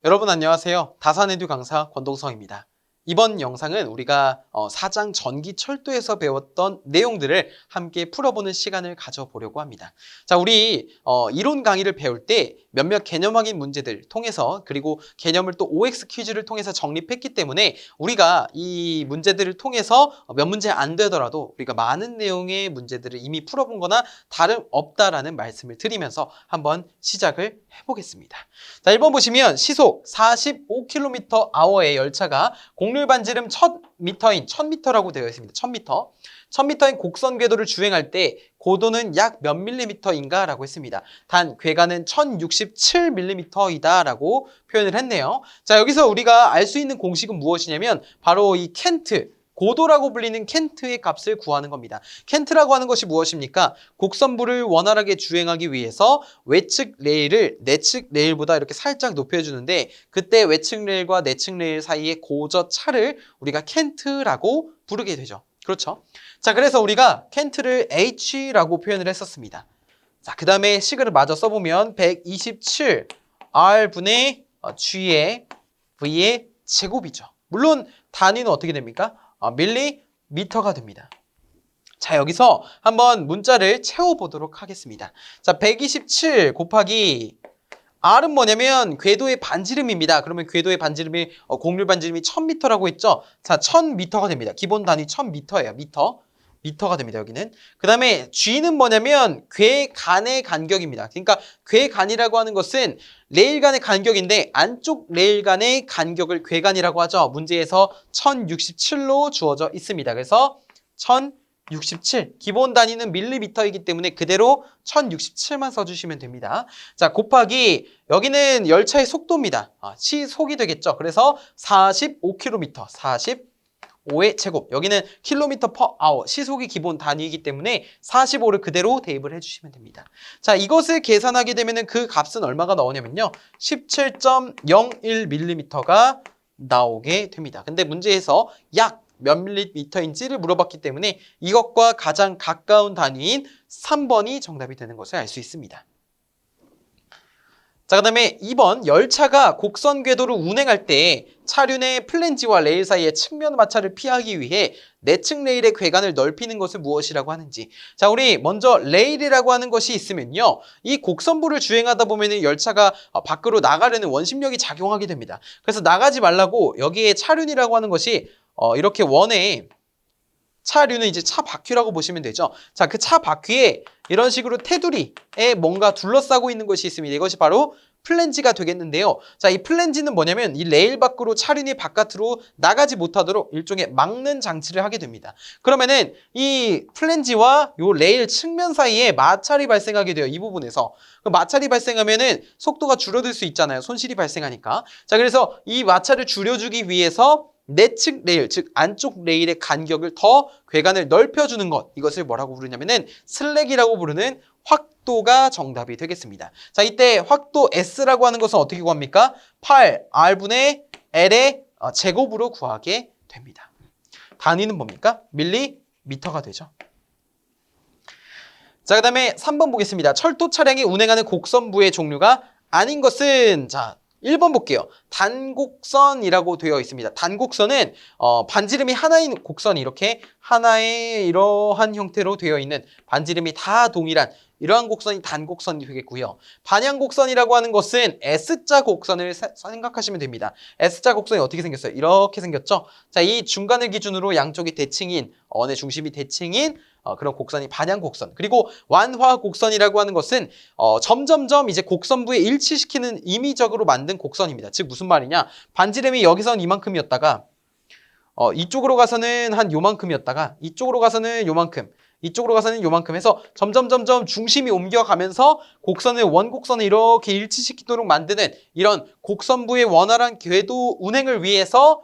여러분 안녕하세요. 다산에듀 강사 권동성입니다. 이번 영상은 우리가 사장 전기철도에서 배웠던 내용들을 함께 풀어보는 시간을 가져보려고 합니다. 자, 우리 이론 강의를 배울 때 몇몇 개념학인 문제들 통해서 그리고 개념을 또 OX 퀴즈를 통해서 정립했기 때문에 우리가 이 문제들을 통해서 몇 문제 안 되더라도 우리가 많은 내용의 문제들을 이미 풀어본 거나 다름없다라는 말씀을 드리면서 한번 시작을 해보겠습니다. 자, 1번 보시면 시속 45km/h의 열차가 곡률 반지름 1000m인 1000m라고 되어 있습니다. 1000m. 1000m인 곡선 궤도를 주행할 때 고도는 약 몇 밀리미터인가 라고 했습니다. 단 궤가는 1067mm이다 라고 표현을 했네요. 자, 여기서 우리가 알 수 있는 공식은 무엇이냐면 바로 이 켄트, 고도라고 불리는 켄트의 값을 구하는 겁니다. 켄트라고 하는 것이 무엇입니까? 곡선부를 원활하게 주행하기 위해서 외측 레일을 내측 레일보다 이렇게 살짝 높여주는데 그때 외측 레일과 내측 레일 사이의 고저 차를 우리가 켄트라고 부르게 되죠. 그렇죠? 자, 그래서 우리가 켄트를 H라고 표현을 했었습니다. 자, 그 다음에 식을 마저 써보면 127 R분의 G의 V의 제곱이죠. 물론 단위는 어떻게 됩니까? 밀리미터가 됩니다. 자, 여기서 한번 문자를 채워보도록 하겠습니다. 자, 127 곱하기 R은 뭐냐면 궤도의 반지름입니다. 그러면 궤도의 반지름이 곡률 반지름이 1000m라고 했죠. 자, 1000m가 됩니다. 기본 단위 1000m예요. 미터가 됩니다. 여기는. 그 다음에 G는 뭐냐면 궤간의 간격입니다. 그러니까 궤간이라고 하는 것은 레일 간의 간격인데 안쪽 레일 간의 간격을 궤간이라고 하죠. 문제에서 1067로 주어져 있습니다. 그래서 1067. 기본 단위는 밀리미터이기 때문에 그대로 1067만 써주시면 됩니다. 자, 곱하기 여기는 열차의 속도입니다. 시속이 되겠죠. 그래서 45km, 45의 제곱. 여기는 km/h, 시속이 기본 단위이기 때문에 45를 그대로 대입을 해주시면 됩니다. 자, 이것을 계산하게 되면 그 값은 얼마가 나오냐면요. 17.01mm가 나오게 됩니다. 근데 문제에서 약 몇 밀리미터인지를 물어봤기 때문에 이것과 가장 가까운 단위인 3번이 정답이 되는 것을 알 수 있습니다. 자, 그 다음에 2번 열차가 곡선 궤도를 운행할 때 차륜의 플랜지와 레일 사이의 측면 마찰을 피하기 위해 내측 레일의 궤간을 넓히는 것을 무엇이라고 하는지. 자, 우리 먼저 레일이라고 하는 것이 있으면요. 이 곡선부를 주행하다 보면 열차가 밖으로 나가려는 원심력이 작용하게 됩니다. 그래서 나가지 말라고 여기에 차륜이라고 하는 것이 이렇게 원에 차륜은 이제 차 바퀴라고 보시면 되죠. 자, 그 차 바퀴에 이런 식으로 테두리에 뭔가 둘러싸고 있는 것이 있습니다. 이것이 바로 플랜지가 되겠는데요. 자, 이 플랜지는 뭐냐면 이 레일 밖으로 차륜이 바깥으로 나가지 못하도록 일종의 막는 장치를 하게 됩니다. 그러면은 이 플랜지와 요 레일 측면 사이에 마찰이 발생하게 돼요. 이 부분에서. 그 마찰이 발생하면은 속도가 줄어들 수 있잖아요. 손실이 발생하니까. 자, 그래서 이 마찰을 줄여주기 위해서 내측 레일, 즉 안쪽 레일의 간격을 더 궤간을 넓혀주는 것, 이것을 뭐라고 부르냐면은 슬랙이라고 부르는 확도가 정답이 되겠습니다. 자, 이때 확도 S라고 하는 것은 어떻게 구합니까? 8R분의 L의 제곱으로 구하게 됩니다. 단위는 뭡니까? 밀리미터가 되죠. 자, 그 다음에 3번 보겠습니다. 철도 차량이 운행하는 곡선부의 종류가 아닌 것은, 자, 1번 볼게요. 단곡선이라고 되어 있습니다. 단곡선은 반지름이 하나인 곡선이 이렇게 하나의 이러한 형태로 되어 있는 반지름이 다 동일한 이러한 곡선이 단곡선이 되겠고요. 반향곡선이라고 하는 것은 S자 곡선을 생각하시면 됩니다. S자 곡선이 어떻게 생겼어요? 이렇게 생겼죠? 자, 이 중간을 기준으로 양쪽이 대칭인, 원의 중심이 대칭인 그런 곡선이 반향곡선. 그리고 완화곡선이라고 하는 것은 점점점 이제 곡선부에 일치시키는 임의적으로 만든 곡선입니다. 즉 무슨 말이냐? 반지름이 여기선 이만큼이었다가 이쪽으로 가서는 한 요만큼이었다가 이쪽으로 가서는 요만큼, 이쪽으로 가서는 요만큼 해서 점점 중심이 옮겨가면서 곡선을 원곡선을 이렇게 일치시키도록 만드는 이런 곡선부의 원활한 궤도 운행을 위해서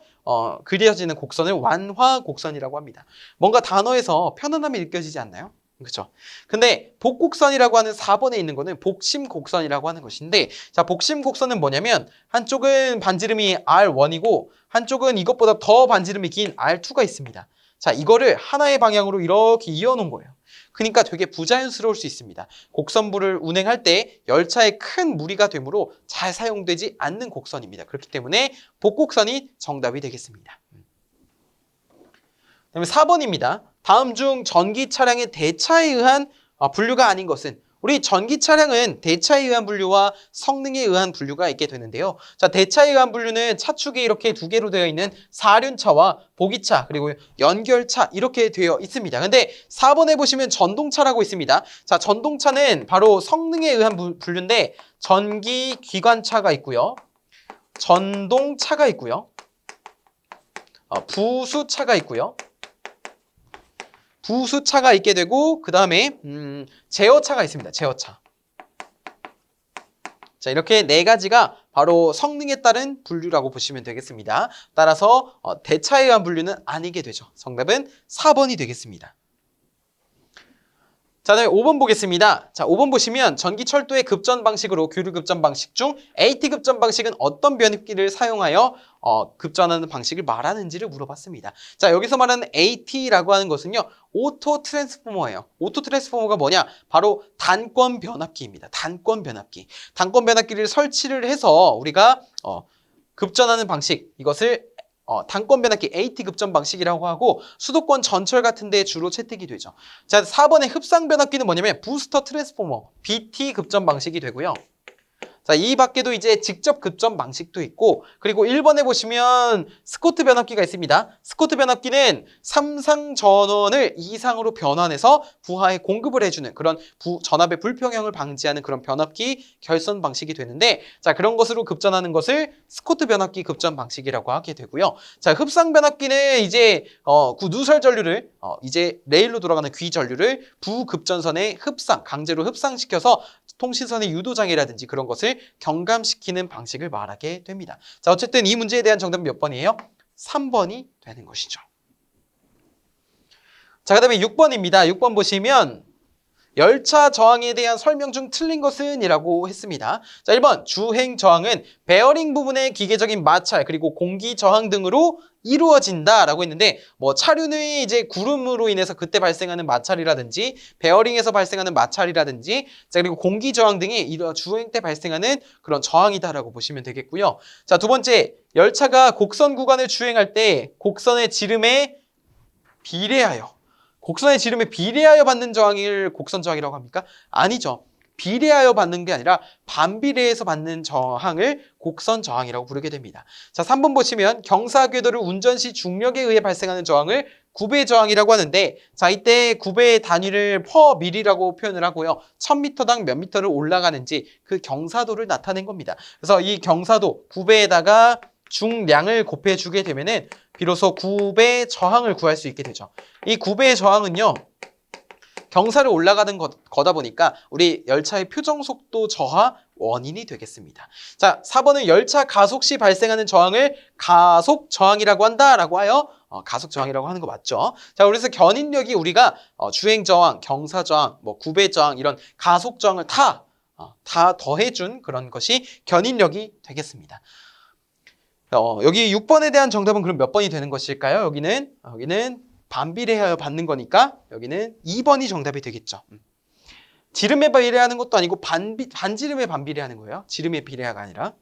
그려지는 곡선을 완화곡선이라고 합니다. 뭔가 단어에서 편안함이 느껴지지 않나요? 그렇죠. 근데 복곡선이라고 하는 4번에 있는 거는 복심곡선이라고 하는 것인데, 자, 복심곡선은 뭐냐면 한쪽은 반지름이 R1이고 한쪽은 이것보다 더 반지름이 긴 R2가 있습니다. 자, 이거를 하나의 방향으로 이렇게 이어놓은 거예요. 그러니까 되게 부자연스러울 수 있습니다. 곡선부를 운행할 때 열차에 큰 무리가 되므로 잘 사용되지 않는 곡선입니다. 그렇기 때문에 복곡선이 정답이 되겠습니다. 그다음에 4번입니다. 다음 중 전기 차량의 대차에 의한 분류가 아닌 것은? 우리 전기 차량은 대차에 의한 분류와 성능에 의한 분류가 있게 되는데요. 자, 대차에 의한 분류는 차축이 이렇게 두 개로 되어 있는 사륜차와 보기차 그리고 연결차 이렇게 되어 있습니다. 근데 4번에 보시면 전동차라고 있습니다. 자, 전동차는 바로 성능에 의한 분류인데 전기 기관차가 있고요. 전동차가 있고요. 부수차가 있고요. 부수차가 있게 되고 그 다음에 제어차가 있습니다. 제어차. 자, 이렇게 네 가지가 바로 성능에 따른 분류라고 보시면 되겠습니다. 따라서 대차에 의한 분류는 아니게 되죠. 정답은 4번이 되겠습니다. 자, 다음에 5번 보겠습니다. 자, 5번 보시면 전기철도의 급전 방식으로 교류 급전 방식 중 AT 급전 방식은 어떤 변압기를 사용하여 급전하는 방식을 말하는지를 물어봤습니다. 자, 여기서 말하는 AT라고 하는 것은요, 오토 트랜스포머예요. 오토 트랜스포머가 뭐냐? 바로 단권 변압기입니다. 단권 변압기. 단권 변압기를 설치를 해서 우리가 급전하는 방식, 이것을 단권 변압기 AT 급전 방식이라고 하고 수도권 전철 같은 데 주로 채택이 되죠. 자, 4번의 흡상 변압기는 뭐냐면 부스터 트랜스포머 BT 급전 방식이 되고요. 자, 이 밖에도 이제 직접 급전 방식도 있고, 그리고 1번에 보시면 스코트 변압기가 있습니다. 스코트 변압기는 3상 전원을 2상으로 변환해서 부하에 공급을 해주는 그런 전압의 불평형을 방지하는 그런 변압기 결선 방식이 되는데, 자, 그런 것으로 급전하는 것을 스코트 변압기 급전 방식이라고 하게 되고요. 자, 흡상 변압기는 이제 누설 전류를 이제 레일로 돌아가는 귀 전류를 부급전선에 강제로 흡상시켜서 통신선의 유도장애라든지 그런 것을 경감시키는 방식을 말하게 됩니다. 자, 어쨌든 이 문제에 대한 정답은 몇 번이에요? 3번이 되는 것이죠. 자, 그 다음에 6번입니다. 6번 보시면 열차 저항에 대한 설명 중 틀린 것은? 이라고 했습니다. 자, 1번 주행 저항은 베어링 부분의 기계적인 마찰 그리고 공기 저항 등으로 이루어진다라고 했는데, 뭐 차륜의 이제 구름으로 인해서 그때 발생하는 마찰이라든지 베어링에서 발생하는 마찰이라든지, 자, 그리고 공기 저항 등이 주행 때 발생하는 그런 저항이다라고 보시면 되겠고요. 자, 두 번째, 열차가 곡선 구간을 주행할 때 곡선의 지름에 비례하여 받는 저항을 곡선 저항이라고 합니까? 아니죠. 비례하여 받는 게 아니라 반비례해서 받는 저항을 곡선 저항이라고 부르게 됩니다. 자, 3번 보시면 경사궤도를 운전 시 중력에 의해 발생하는 저항을 구배 저항이라고 하는데, 자, 이때 구배의 단위를 per 밀이라고 표현을 하고요. 1000m당 몇 미터를 올라가는지 그 경사도를 나타낸 겁니다. 그래서 이 경사도 구배에다가 중량을 곱해주게 되면은 비로소 구배 저항을 구할 수 있게 되죠. 이 구배의 저항은요, 경사를 올라가는 거다 보니까 우리 열차의 표정속도 저하 원인이 되겠습니다. 자, 4번은 열차 가속 시 발생하는 저항을 가속 저항이라고 한다라고 하여 가속 저항이라고 하는 거 맞죠? 자, 그래서 견인력이 우리가 주행 저항, 경사 저항, 뭐 구배 저항 이런 가속 저항을 다 더해준 그런 것이 견인력이 되겠습니다. 여기 6번에 대한 정답은 그럼 몇 번이 되는 것일까요? 여기는 반비례하여 받는 거니까 여기는 2번이 정답이 되겠죠. 지름에 비례하는 것도 아니고 반지름에 반비례하는 거예요. 지름에 비례가 아니라.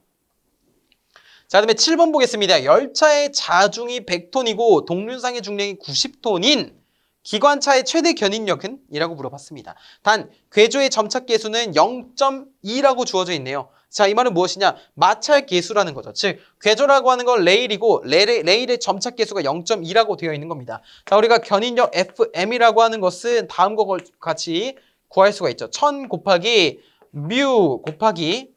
자, 그다음에 7번 보겠습니다. 열차의 자중이 100톤이고 동륜상의 중량이 90톤인 기관차의 최대 견인력은? 이라고 물어봤습니다. 단 궤조의 점착 계수는 0.2라고 주어져 있네요. 자, 이 말은 무엇이냐? 마찰 계수라는 거죠. 즉 궤조라고 하는 건 레일이고 레일의 점착 계수가 0.2라고 되어 있는 겁니다. 자, 우리가 견인력 FM이라고 하는 것은 다음과 같이 구할 수가 있죠. 1000 곱하기 뮤 곱하기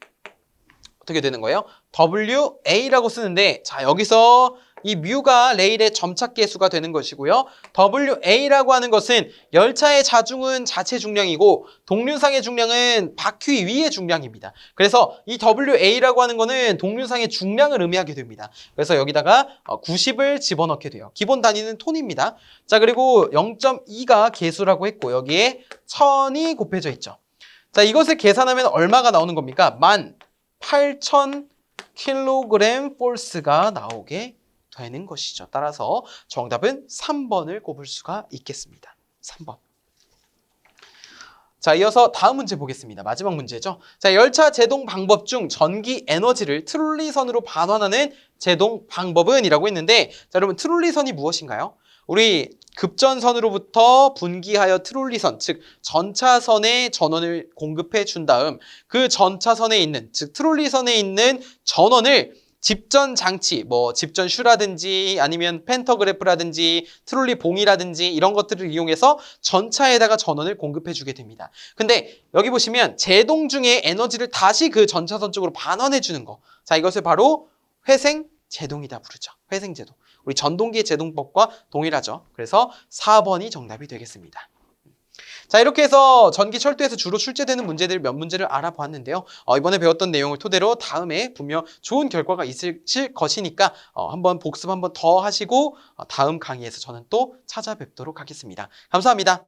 어떻게 되는 거예요? WA라고 쓰는데, 자, 여기서 이 뮤가 레일의 점착 계수가 되는 것이고요. WA라고 하는 것은 열차의 자중은 자체 중량이고 동륜상의 중량은 바퀴 위의 중량입니다. 그래서 이 WA라고 하는 거는 동륜상의 중량을 의미하게 됩니다. 그래서 여기다가 90을 집어넣게 돼요. 기본 단위는 톤입니다. 자, 그리고 0.2가 계수라고 했고 여기에 1000이 곱해져 있죠. 자, 이것을 계산하면 얼마가 나오는 겁니까? 18,000kg 포스가 나오게 되는 것이죠. 따라서 정답은 3번을 꼽을 수가 있겠습니다. 3번. 자, 이어서 다음 문제 보겠습니다. 마지막 문제죠. 자, 열차 제동 방법 중 전기 에너지를 트롤리선으로 반환하는 제동 방법은 이라고 했는데, 자, 여러분 트롤리선이 무엇인가요? 우리 급전선으로부터 분기하여 트롤리선, 즉 전차선에 전원을 공급해 준 다음 그 전차선에 있는, 즉 트롤리선에 있는 전원을 집전 장치, 뭐 집전 슈라든지 아니면 펜터그래프라든지 트롤리 봉이라든지 이런 것들을 이용해서 전차에다가 전원을 공급해 주게 됩니다. 근데 여기 보시면 제동 중에 에너지를 다시 그 전차선 쪽으로 반환해 주는 거. 자, 이것을 바로 회생 제동이다 부르죠. 회생 제동. 우리 전동기의 제동법과 동일하죠. 그래서 4번이 정답이 되겠습니다. 자, 이렇게 해서 전기 철도에서 주로 출제되는 문제들 몇 문제를 알아보았는데요. 이번에 배웠던 내용을 토대로 다음에 분명 좋은 결과가 있으실 것이니까 한번 복습 한번 더 하시고 다음 강의에서 저는 또 찾아뵙도록 하겠습니다. 감사합니다.